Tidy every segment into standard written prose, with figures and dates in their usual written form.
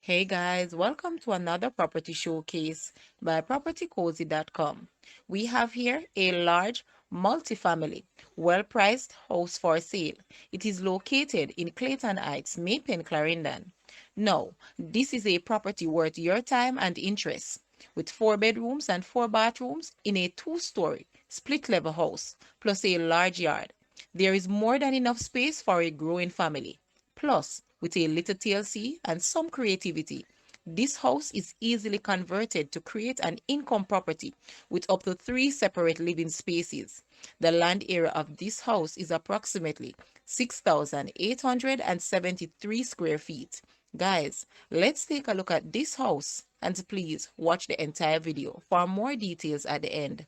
Hey guys, welcome to another property showcase by propertycozy.com. We have here a large multifamily, well-priced house for sale. It is located in Clayton Heights, Mapen, Clarendon. Now, this is a property worth your time and interest, with 4 bedrooms and 4 bathrooms in a two-story split-level house, plus a large yard. There is more than enough space for a growing family. Plus, with a little TLC and some creativity, this house is easily converted to create an income property with up to 3 separate living spaces. The land area of this house is approximately 6,873 square feet. Guys, let's take a look at this house and please watch the entire video for more details at the end.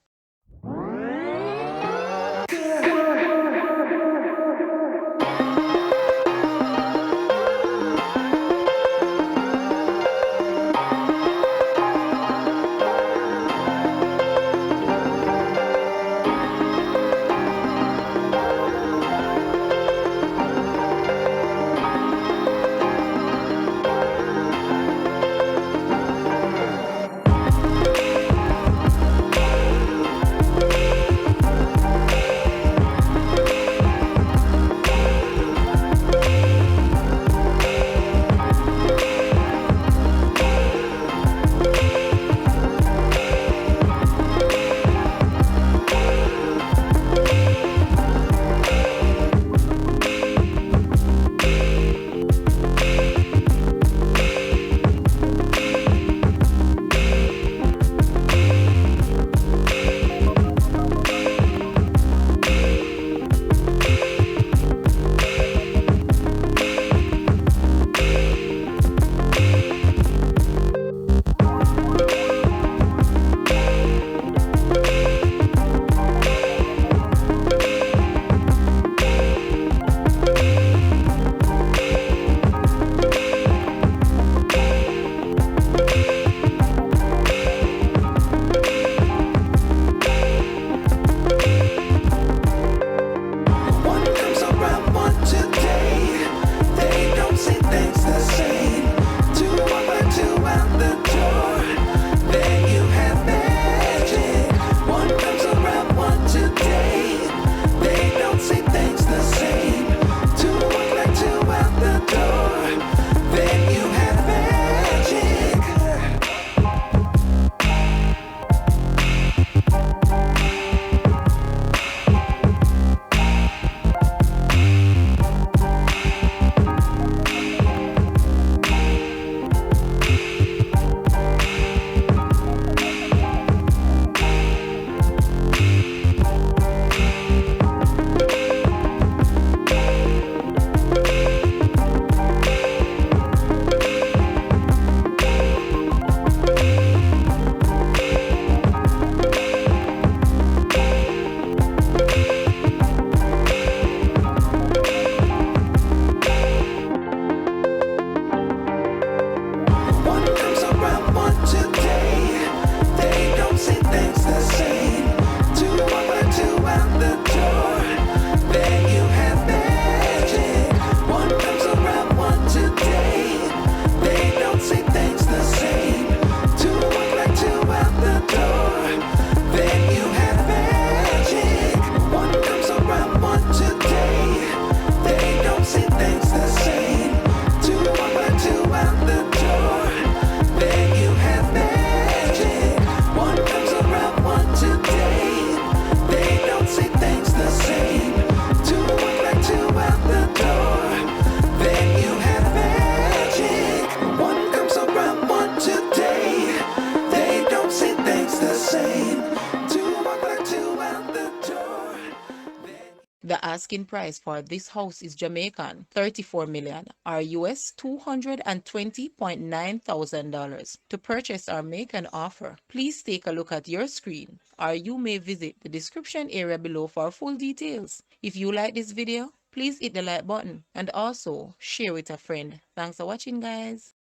The asking price for this house is Jamaican 34 million or US $220,900. To purchase or make an offer, please take a look at your screen or you may visit the description area below for full details. If you like this video, please hit the like button and also share with a friend. Thanks for watching, guys.